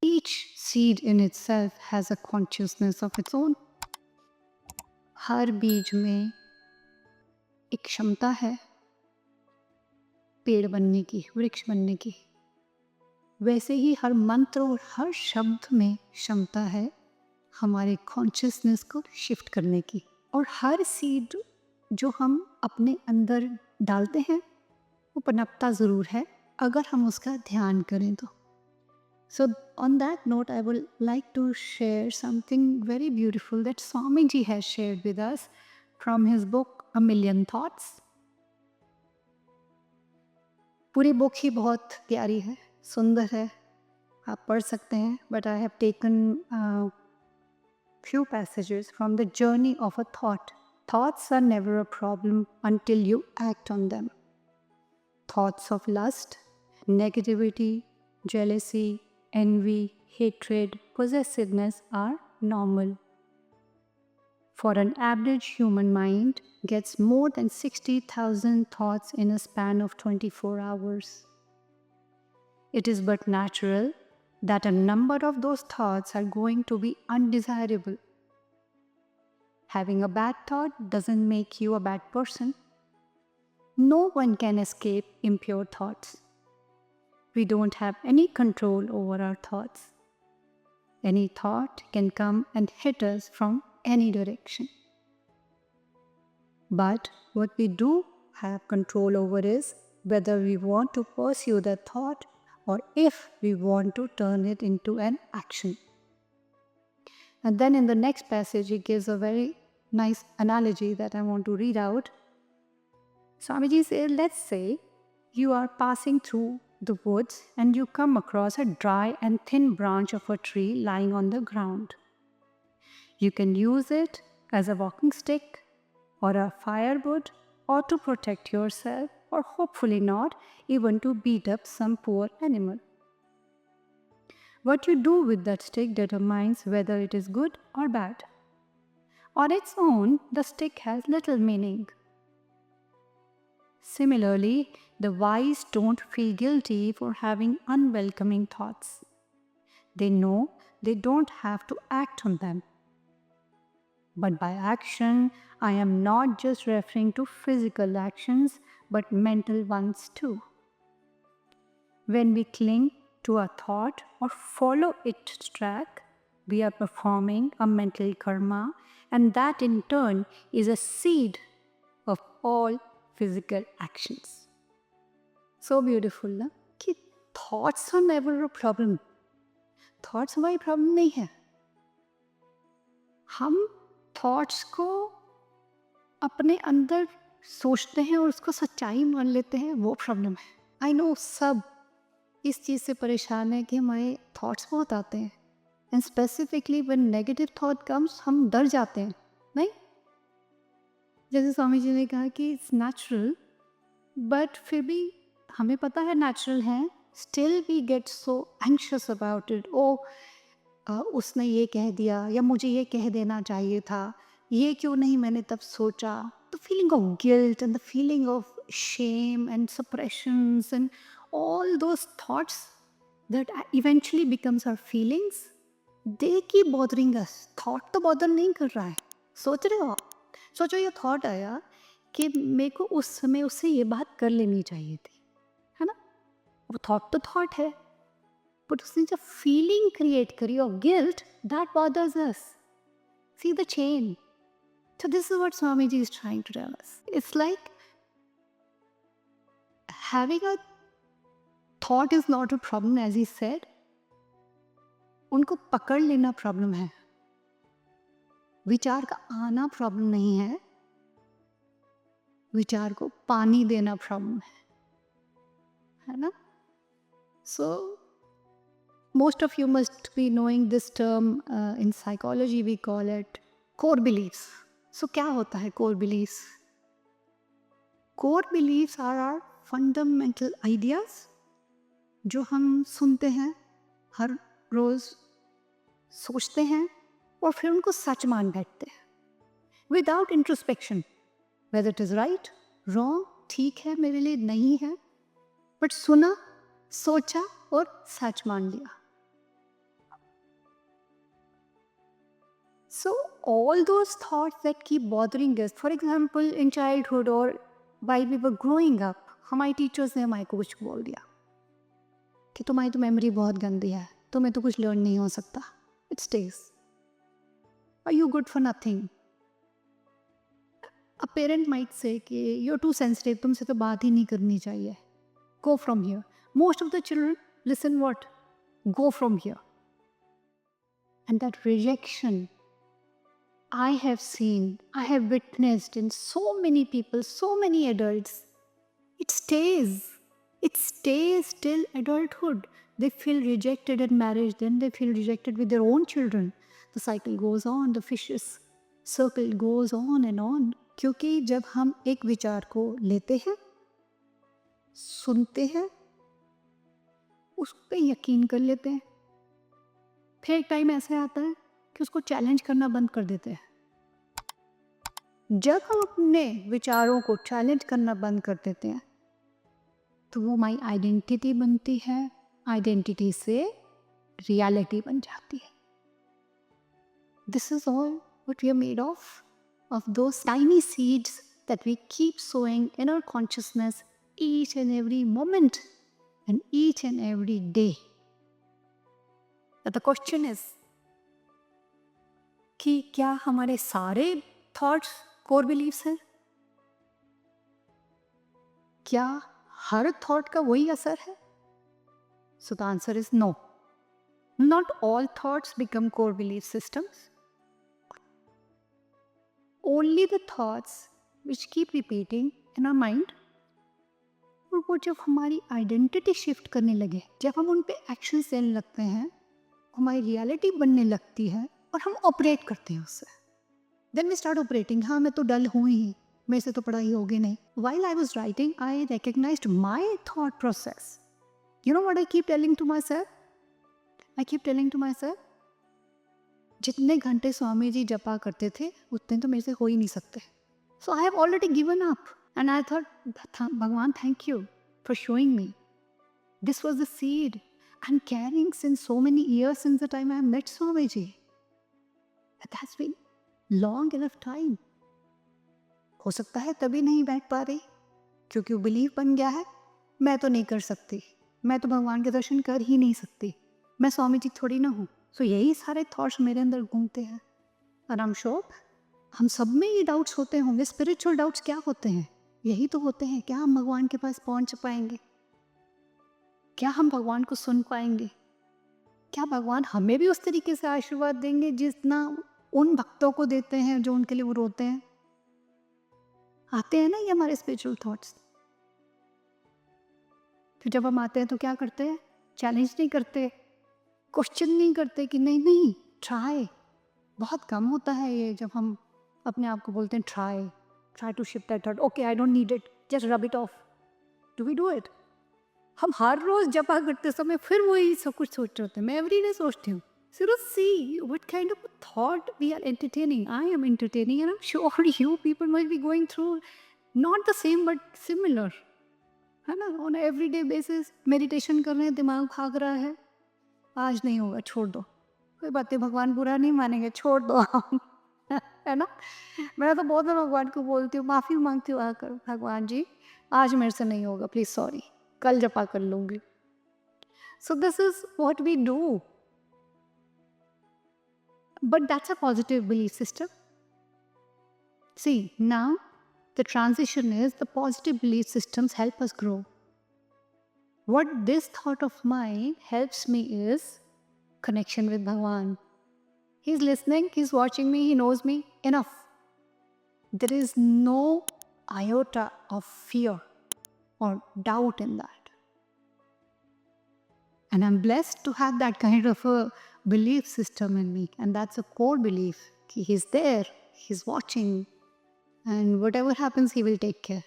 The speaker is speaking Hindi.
Each seed in itself has a consciousness of its own. हर बीज में एक क्षमता है पेड़ बनने की, वृक्ष बनने की। वैसे ही हर मंत्र और हर शब्द में क्षमता है हमारे कॉन्शियसनेस को शिफ्ट करने की। और हर सीड जो हम अपने अंदर डालते हैं वो पनपता ज़रूर है अगर हम उसका ध्यान करें तो। So on that note, I would like to share something very beautiful that Swamiji has shared with us from his book A Million Thoughts. पूरी बुक ही बहुत प्यारी है, सुंदर है, आप पढ़ सकते हैं, but I have taken few passages from the journey of a thought. Thoughts are never a problem until you act on them. Thoughts of lust, negativity, jealousy, envy, hatred, possessiveness are normal. For an average human mind gets more than 60,000 thoughts in a span of 24 hours. It is but natural that a number of those thoughts are going to be undesirable. Having a bad thought doesn't make you a bad person. No one can escape impure thoughts. We don't have any control over our thoughts. Any thought can come and hit us from any direction. But what we do have control over is whether we want to pursue that thought or if we want to turn it into an action. And then in the next passage, he gives a very nice analogy that I want to read out. Swamiji says, let's say you are passing through the woods and you come across a dry and thin branch of a tree lying on the ground. You can use it as a walking stick or a firewood or to protect yourself or hopefully not even to beat up some poor animal. What you do with that stick determines whether it is good or bad. On its own, the stick has little meaning. Similarly, the wise don't feel guilty for having unwelcoming thoughts. They know they don't have to act on them. But by action, I am not just referring to physical actions, but mental ones too. When we cling to a thought or follow its track, we are performing a mental karma, and that in turn is a seed of all physical actions. So beautiful ना कि thoughts are never a problem. Thoughts हमारी problem नहीं है. हम thoughts को अपने अंदर सोचते हैं और उसको सच्चाई मान लेते हैं, वो प्रॉब्लम है. आई नो सब इस चीज़ से परेशान है कि हमारे थॉट्स बहुत आते हैं and specifically when negative thought comes हम डर जाते हैं, नहीं? जैसे स्वामी जी ने कहा कि इट्स नेचुरल, बट फिर भी हमें पता है नेचुरल है, still we get so anxious about it. ओ उसने ये कह दिया या मुझे ये कह देना चाहिए था, ये क्यों नहीं मैंने तब सोचा. The feeling of guilt and the feeling of shame and suppressions and all those thoughts that eventually becomes our feelings, they keep bothering us. Thought तो bother नहीं कर रहा है. सोच रहे हो आप, सोचो ये थॉट आया कि मेरे को उस समय उससे ये बात कर लेनी चाहिए थी, है ना? वो थॉट तो थॉट है, बट उसने जब फीलिंग क्रिएट करी of guilt, that bothers us. See the chain. So this is what Swamiji is trying to tell us. It's like having a thought is not a problem, as he said. उनको पकड़ लेना प्रॉब्लम है. विचार का आना प्रॉब्लम नहीं है, विचार को पानी देना प्रॉब्लम है ना? So most of you must be knowing this term. In psychology we call it core beliefs. So क्या होता है core beliefs? Core beliefs are our fundamental ideas जो हम सुनते हैं, हर रोज़ सोचते हैं और फिर उनको सच मान बैठते हैं without introspection, whether it is right wrong, ठीक है मेरे लिए नहीं है, बट सुना, सोचा और सच मान लिया. So all those thoughts that keep bothering us, for example, in childhood or while we were growing up, हमारे टीचर्स ने हमारे को कुछ बोल दिया कि तुम्हारी तो मेमोरी बहुत गंदी है, तुम्हें तो कुछ लर्न नहीं हो सकता, it stage, are you good for nothing. A parent might say कि यू आर टू सेंसिटिव, तुमसे तो बात ही नहीं करनी चाहिए, go from here. Most of the children listen what, go from here. And that rejection I have seen, I have witnessed in so many people, so many adults. It stays. It stays till adulthood. They feel rejected at marriage, then they feel rejected with their own children. The cycle goes on, the vicious circle goes on and on. क्योंकि जब हम एक विचार को लेते हैं, सुनते हैं, उस पर यकीन कर लेते हैं, फिर एक टाइम ऐसा आता है कि उसको चैलेंज करना बंद कर देते हैं. जब हम अपने विचारों को चैलेंज करना बंद कर देते हैं तो वो हमारी आइडेंटिटी बनती है, आइडेंटिटी से रियलिटी बन जाती है. This is all what we are made of those tiny seeds that we keep sowing in our consciousness each and every moment and each and every day. The question is कि क्या हमारे सारे थॉट्स कोर बिलीव्स हैं? क्या हर थॉट का वही असर है? So the answer is no. Not all thoughts become core belief systems. Only the thoughts which keep repeating in our mind. और वो जब हमारी आइडेंटिटी शिफ्ट करने लगे, जब हम उन पे एक्शन लेने लगते हैं, हमारी रियलिटी बनने लगती है और हम ऑपरेट करते हैं उससे. Then we start operating. हाँ, मैं तो डल हूँ ही, मेरे से तो पढ़ाई होगी नहीं. While I was writing I recognized my thought process. You know what I keep telling to myself? I keep telling to myself, जितने घंटे स्वामी जी जपा करते थे उतने तो मेरे से हो ही नहीं सकते. So I have already given up and I thought, Bhagwan thank you for showing me. This was the seed I am carrying since so many years since the time I met Swami ji. That has been long enough time. हो सकता है तभी नहीं बैठ पा रही क्योंकि वो बिलीव बन गया है, मैं तो नहीं कर सकती, मैं तो भगवान के दर्शन कर ही नहीं सकती, मैं स्वामी जी थोड़ी ना हूँ. सो यही सारे थॉट्स मेरे अंदर घूमते हैं. और आई एम श्योर हम सब में ये डाउट्स होते होंगे. स्पिरिचुअल डाउट्स क्या होते हैं? यही तो होते हैं. क्या हम भगवान के पास पहुँच पाएंगे? क्या हम भगवान को सुन पाएंगे? क्या भगवान हमें भी उस तरीके से आशीर्वाद देंगे जितना उन भक्तों को देते हैं जो उनके लिए वो रोते हैं? आते हैं ना ये हमारे स्पिरिचुअल थॉट्स. फिर जब हम आते हैं तो क्या करते हैं? चैलेंज नहीं करते, क्वेश्चन नहीं करते कि नहीं नहीं ट्राई. बहुत कम होता है ये जब हम अपने आप को बोलते हैं try to shift that thought. Okay, I don't need it, just rub it off. Do we do it? हम हर रोज जपा करते समय फिर वही सब कुछ सोच रहे होते हैं. मैं एवरी डे सोचती हूँ. So to see what kind of a thought we are entertaining. I am entertaining and I'm sure you people must be going through not the same but similar. है ना? On an everyday basis meditation कर रहे हैं, दिमाग भाग रहा है, आज नहीं होगा, छोड़ दो, कोई बातें भगवान बुरा नहीं मानेंगे, छोड़ दो आप. है ना? मैं तो बहुत बार भगवान को बोलती हूँ, माफ़ी मांगती हूँ आकर, भगवान जी आज मेरे से नहीं होगा, प्लीज़ सॉरी, कल जपा कर लूँगी. So this is what we do. But that's a positive belief system. See, now the transition is the positive belief systems help us grow. What this thought of mine helps me is connection with Bhagwan. He's listening, he's watching me, he knows me enough. There is no iota of fear or doubt in that. And I'm blessed to have that kind of a belief system in me. And that's a core belief. He's there, he's watching, and whatever happens, he will take care.